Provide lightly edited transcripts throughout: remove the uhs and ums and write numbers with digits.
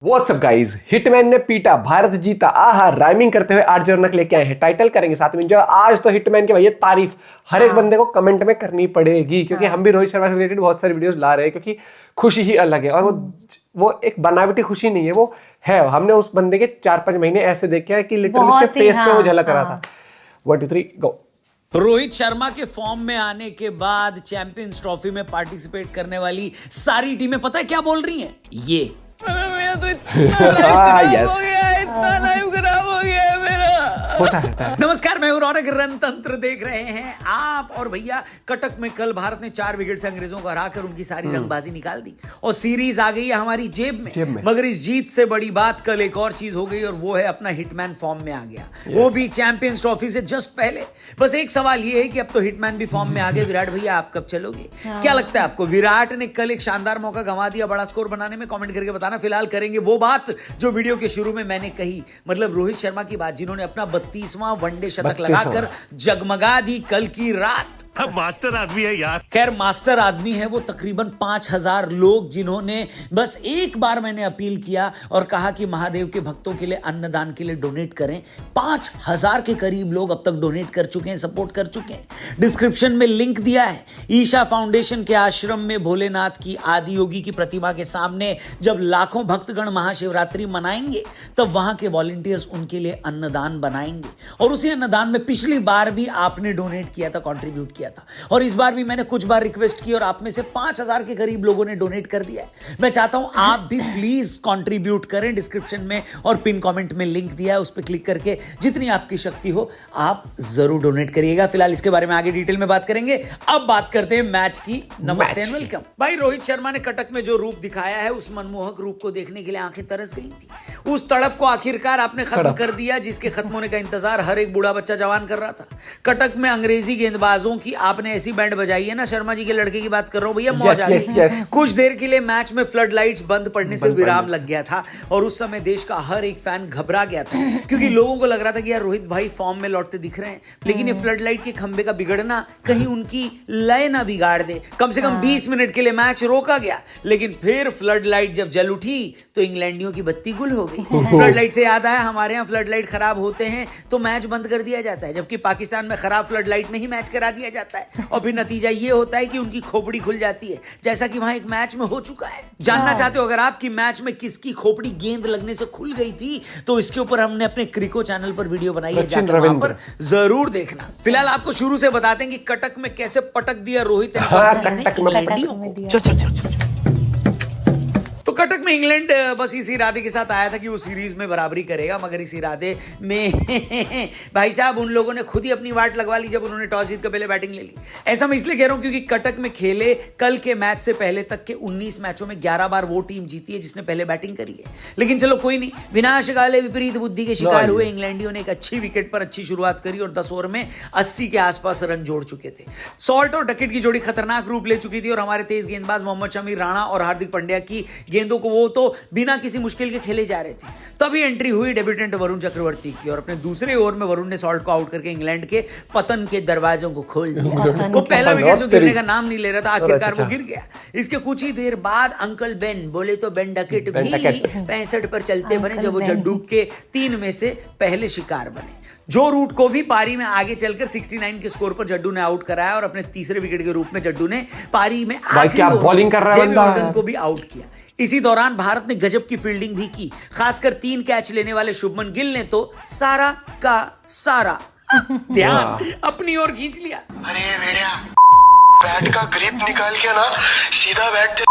WhatsApp guys, hitman ने पीटा, भारत जीता, आहा राइमिंग करते हुए 8 जनक लेके आए हैं। टाइटल करेंगे साथ में। जो आज तो हिटमैन की भैया तारीफ हर एक बंदे को कमेंट में करनी पड़ेगी, क्योंकि हम भी रोहित शर्मा से रिलेटेड बहुत सारी वीडियोस ला रहे हैं, क्योंकि खुशी ही अलग है। और वो एक बनावटी खुशी नहीं है, वो है। हमने उस बंदे के 4-5 महीने ऐसे देखे हैं कि लिटरली उसके फेस पे वो झलक रहा था। 1 2 3 गो। रोहित शर्मा के फॉर्म में आने के बाद चैंपियंस ट्रॉफी में पार्टिसिपेट करने वाली सारी टीमें पता है क्या बोल रही हैं? ये yes. इतना लाइव खराब हो गया है मेरा। होता रहता है। नमस्कार, मैं हूं रौनक। रणतंत्र देख रहे हैं आप। और भैया, कटक में कल भारत ने 4 विकेट से अंग्रेजों को हराकर उनकी सारी रंगबाजी निकाल दी और सीरीज आ गई है हमारी जेब में। मगर इस जीत से बड़ी बात कल एक और चीज हो गई, और वो है अपना हिटमैन फॉर्म में आ गया। वो भी चैंपियंस ट्रॉफी से जस्ट पहले। बस एक सवाल ये है कि अब तो हिटमैन भी फॉर्म में आ गए। विराट भैया, आप कब चलोगे? क्या लगता है आपको? विराट ने कल एक शानदार मौका गंवा दिया बड़ा स्कोर बनाने में। कमेंट करके बताना। फिलहाल करेंगे वो बात जो वीडियो के शुरू में मैंने कही, मतलब रोहित शर्मा की बात, जिन्होंने अपना 32वां वनडे शतक लगाकर जगमगा दी कल की रात। मास्टर आदमी है यार। खैर, मास्टर आदमी है वो। तकरीबन 5000 लोग, जिन्होंने बस एक बार मैंने अपील किया और कहा कि महादेव के भक्तों के लिए अन्नदान के लिए डोनेट करें। 5000 के करीब लोग अब तक डोनेट कर चुके हैं, सपोर्ट कर चुके हैं। डिस्क्रिप्शन में लिंक दिया है। ईशा फाउंडेशन के आश्रम में भोलेनाथ की आदि योगी की प्रतिमा के सामने जब लाखों भक्तगण महाशिवरात्रि मनाएंगे, तब वहां के वॉलंटियर्स उनके लिए अन्नदान बनाएंगे। और उसी अन्नदान में पिछली बार भी आपने डोनेट किया था, कॉन्ट्रीब्यूट किया था, और इस बार भी मैंने कुछ बार रिक्वेस्ट की और आप में से 5000 के करीब लोगों ने डोनेट कर दिया है। मैं चाहता हूं आप भी प्लीज कंट्रीब्यूट करें। डिस्क्रिप्शन में और पिन कमेंट में लिंक दिया है, उस पर क्लिक करके जितनी आपकी शक्ति हो आप जरूर डोनेट करिएगा। फिलहाल इसके बारे में आगे डिटेल में बात करेंगे। अब बात करते हैं मैच की। नमस्ते एंड वेलकम। भाई, रोहित शर्मा ने कटक में जो रूप दिखाया है, उस मनमोहक रूप को देखने के लिए आंखें तरस गई थी। उस तड़प को आखिरकार आपने खत्म कर दिया, जिसके खत्म होने का इंतजार हर एक बूढ़ा बच्चा जवान कर रहा था। कटक में अंग्रेजी गेंदबाजों की आपने ऐसी बैंड बजाई है ना, शर्मा जी के लड़के की बात कर रहा हूं भैया, मौज आ गई। कुछ देर के लिए मैच में फ्लड लाइट्स बंद पड़ने से विराम लग गया था, और उस समय देश का हर एक फैन घबरा गया था, क्योंकि लोगों को लग रहा था कि यार रोहित भाई फॉर्म में लौटते दिख रहे हैं, लेकिन ये फ्लड लाइट के खंबे का बिगड़ना कहीं उनकी लय ना बिगाड़ दे। कम से कम 20 मिनट के लिए मैच रोका गया, लेकिन फिर फ्लड लाइट जब जल उठी तो इंग्लैंडियों की बत्ती गुल हो गई। फ्लड लाइट से याद आया, हमारे यहाँ फ्लड लाइट खराब होते हैं तो मैच बंद कर दिया जाता है, जबकि पाकिस्तान में खराब फ्लड लाइट में ही मैच करा दिया जाता है, और फिर नतीजा ये होता है कि उनकी खोपड़ी खुल जाती है, जैसा कि वहां एक मैच में हो चुका है। जानना चाहते हो अगर आपकी मैच में किसकी खोपड़ी गेंद लगने से खुल गई थी, तो इसके ऊपर हमने अपने क्रिको चैनल पर वीडियो बनाई है, जाकर वहां पर जरूर देखना। फिलहाल आपको शुरू से बताते हैं कि कटक में कैसे पटक दिया रोहित इंग्लैंडियों को। तो कटक में इंग्लैंड बस इस इरादे के साथ आया था कि वो सीरीज में बराबरी करेगा, मगर इस इरादे में भाई साहब उन लोगों ने खुद ही अपनी वाट लगवा ली जब उन्होंने टॉस जीत कर पहले बैटिंग ले ली। ऐसा मैं इसलिए कह रहा हूं क्योंकि कटक में खेले कल के मैच से पहले तक के 19 मैचों में 11 बार वो टीम जीती है जिसने पहले बैटिंग करी है। लेकिन चलो कोई नहीं, विनाशकाले विपरीत बुद्धि के शिकार हुए इंग्लैंडियों ने एक अच्छी विकेट पर अच्छी शुरुआत करी और 10 ओवर में 80 के आसपास रन जोड़ चुके थे। सॉल्ट और डकेट की जोड़ी खतरनाक रूप ले चुकी थी, और हमारे तेज गेंदबाज मोहम्मद शमी, राणा और हार्दिक पांड्या की गेंदों को वो तो बिना किसी मुश्किल के खेले जा रहे थे। तभी एंट्री हुई डेब्यूटेंट वरुण चक्रवर्ती की, और अपने दूसरे ओवर में वरुण ने सॉल्ट को आउट करके इंग्लैंड के पतन के दरवाजों को खोल दिया। वो पहला विकेट जो गिरने का नाम नहीं ले रहा था, आखिरकार वो गिर गया। इसके कुछ ही देर बाद अंकल बेन, बोले तो बेन डकेट भी 65 पर चलते बने, जब वो जड्डू के 3 में से पहले शिकार बने। जो रूट को भी पारी में आगे चलकर 69 के स्कोर पर जड्डू ने आउट कराया, और अपने तीसरे विकेट के रूप में जड्डू ने पारी में बॉलिंग कर रहा है को भी आउट किया। इसी दौरान भारत ने गजब की फील्डिंग भी की, खासकर 3 कैच लेने वाले शुभमन गिल ने तो सारा का सारा ध्यान अपनी ओर खींच लिया। अरे बेड़िया, बैट का ग्रिप निकाल के ना सीधा बैट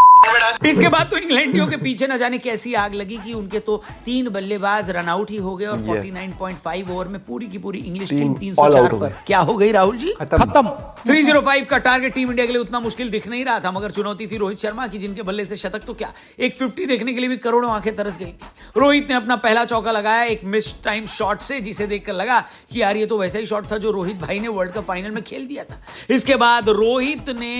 इसके बाद तो इंग्लैंडियों के पीछे न जाने कैसी आग लगी कि उनके तो 3 बल्लेबाज रन आउट ही हो गए, और 49.5 ओवर में पूरी की पूरी इंग्लिश टीम 304 पर क्या हो गई राहुल जी? खत्म। 305 का टारगेट टीम इंडिया के लिए उतना मुश्किल दिख नहीं रहा था, मगर चुनौती थी रोहित शर्मा की, जिनके बल्ले से शतक तो क्या, एक 50 देखने के लिए भी करोड़ों आंखें तरस गई थी। रोहित ने अपना पहला चौका लगाया एक मिस टाइम शॉट से, जिसे देखकर लगा कि यार ये तो वैसा ही शॉट था जो रोहित भाई ने वर्ल्ड कप फाइनल में खेल दिया था। इसके बाद रोहित ने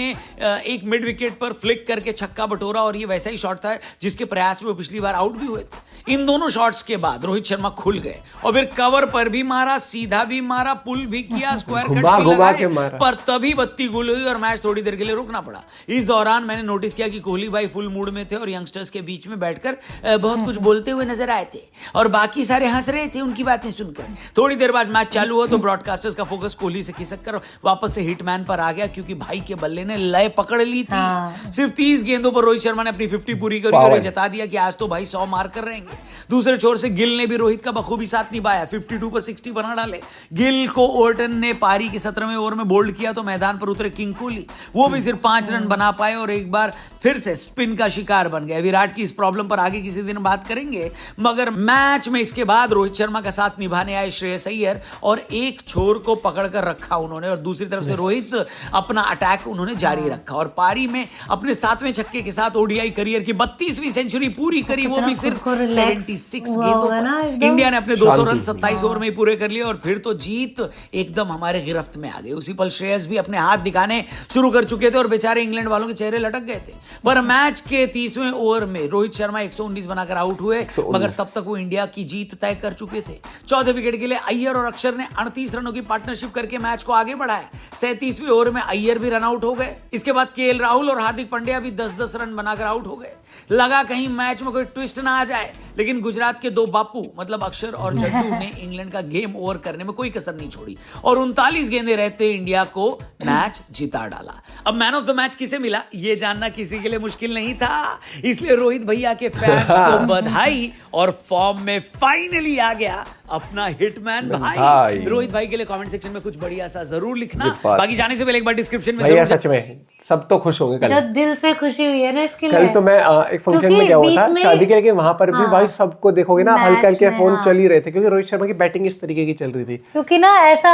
एक मिड विकेट पर फ्लिक करके छक्का बटोरा और ये वैसा ही शॉट था जिसके प्रयास में वो पिछली बार आउट भी हुए थे। इन दोनों शॉट्स के बाद रोहित शर्मा खुल गए और फिर कवर पर भी मारा, सीधा भी मारा, पुल भी किया, स्क्वायर कट्स भी लगाए, पर तभी बत्ती गुल हुई और मैच थोड़ी देर के लिए रुकना पड़ा। इस दौरान मैंने नोटिस किया कि कोहली भाई फुल मूड में थे और यंगस्टर्स के बीच में बैठकर बहुत कुछ बोलते हुए नजर आए थे और बाकी सारे हंस रहे थे उनकी बातें सुनकर। थोड़ी देर बाद मैच चालू हुआ तो ब्रॉडकास्टर्स का फोकस कोहली से खिसक कर वापस से हिटमैन पर आ गया, क्योंकि भाई के बल्ले ने लय पकड़ ली थी। सिर्फ 30 गेंदों पर रोहित शर्मा ने अपनी 50 पूरी करी और जता दिया कि आज तो भाई 100 मार कर रहेंगे। दूसरे छोर से गिल ने भी रोहित का बखूबी साथ निभाया, 52 पर 60 बना डाले। गिल को ओवर्टन ने पारी के 17वें ओवर में बोल्ड किया तो मैदान पर उतरे किंग कोहली, वो भी सिर्फ 5 रन बना पाए और एक बार फिर से स्पिन का शिकार बन गए। विराट की इस प्रॉब्लम पर आगे किसी दिन बात करेंगे, मगर मैच में इसके बाद रोहित शर्मा का साथ निभाने आए श्रेयस अय्यर और एक छोर को पकड़कर रखा उन्होंने और दूसरी तरफ से रोहित अपना अटैक उन्होंने जारी रखा और पारी में अपने 7वें छक्के के साथ ओडीआई करियर की 32वीं सेंचुरी पूरी करी, वो भी सिर्फ 76 गेंदों पर। इंडिया ने अपने 200 रन 27 ओवर में ही पूरे कर लिए और फिर तो जीत एकदम हमारे गिरफ्त में आ गई। उसी पल श्रेयस भी अपने हाथ दिखाने शुरू कर चुके थे और बेचारे इंग्लैंड वालों के चेहरे लटक गए थे। पर मैच के 30वें ओवर में रोहित शर्मा 119 बनाकर आउट हुए, मगर तब तक वो इंडिया की जीत तय कर चुके थे। चौथे विकेट के लिए अय्यर और अक्षर ने 38 रनों की पार्टनरशिप करके मैच को आगे बढ़ाया। 37वें ओवर में अय्यर भी रन आउट हो गए। इसके बाद केएल राहुल और हार्दिक पांड्या भी 10-10 रन बनाकर आउट हो गए। लगा कहीं मैच में कोई ट्विस्ट ना आ जाए, लेकिन गुजरात के 2 बापू मतलब अक्षर और जड्डू ने इंग्लैंड का गेम ओवर करने में कोई कसर नहीं छोड़ी और 39 गेंदें रहते इंडिया को मैच जिता डाला। अब मैन ऑफ द मैच किसे मिला ये जानना किसी के लिए मुश्किल नहीं था, इसलिए रोहित भैया के फैंस को बधाई और फॉर्म में फाइनली आ गया अपना हिटमैन भाई। रोहित भाई के लिए कमेंट सेक्शन में कुछ बढ़िया सा जरूर लिखना। बाकी जाने से पहले एक बार डिस्क्रिप्शन में भैया सच में सब तो खुश होंगे कल, जो दिल से खुशी हुई है ना इसके लिए। कल तो मैं एक फंक्शन में गया हुआ था शादी के, लेकिन वहां पर भी भाई सबको देखोगे ना हल्के हल्के फोन चल ही रहे थे, क्योंकि रोहित शर्मा की बैटिंग इस तरीके की चल रही थी। क्योंकि ना ऐसा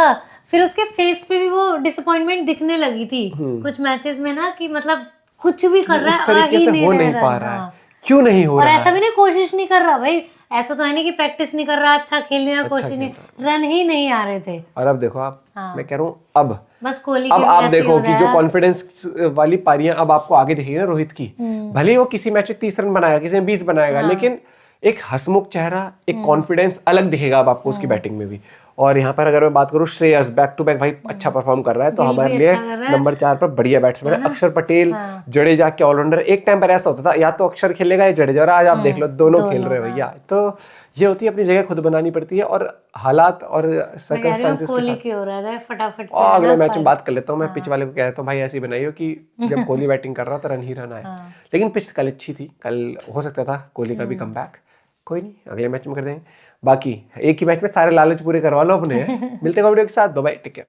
फिर उसके फेस पे भी वो डिसअपॉइंटमेंट दिखने लगी थी कुछ मैचेस में ना, कि मतलब कुछ भी कर रहा है, उस तरीके से हो नहीं पा रहा है। क्यों नहीं हो रहा है? और ऐसा भी नहीं कोशिश नहीं कर रहा भाई, ऐसा तो है नहीं कि प्रैक्टिस नहीं कर रहा, अच्छा खेलने की कोशिश नहीं, रन ही नहीं आ रहे थे। और अब देखो आप, मैं कह रहा हूँ अब बस कोहली अब आप देखो कि जो कॉन्फिडेंस वाली पारियां अब आपको आगे दिखेगी ना रोहित की, भले ही वो किसी मैच में 30 रन बनाएगा, किसी में 20 बनाएगा, लेकिन एक हंसमुख चेहरा, एक कॉन्फिडेंस अलग दिखेगा अब आपको उसकी बैटिंग में भी। और यहाँ पर अगर मैं बात करूँ श्रेयस बैक टू बैक भाई अच्छा परफॉर्म कर रहा है, तो हमारे लिए नंबर 4 पर बढ़िया बैट्समैन है अक्षर पटेल। जडेजा के ऑलराउंडर, एक टाइम पर ऐसा होता था या तो अक्षर खेलेगा या जडेजा, और आज आप देख लो दोनों खेल रहे हैं भैया। तो ये होती है, अपनी जगह खुद बनानी पड़ती है और हालात और सर्कमस्टांसेस के साथ। हो रहा है फटाफट से। और अगले मैच में बात कर लेता हूँ, मैं पिच वाले को कह देता हूँ भाई ऐसी बनाइयो कि जब कोहली बैटिंग कर रहा था रन ही रन आए। लेकिन पिच कल अच्छी थी, कल हो सकता था कोहली का भी कमबैक। कोई नहीं, अगले मैच में कर देंगे। बाकी एक ही मैच में सारे लालच पूरे करवा लो अपने। मिलते हैं वीडियो के साथ, बाय बाय, टेक केयर।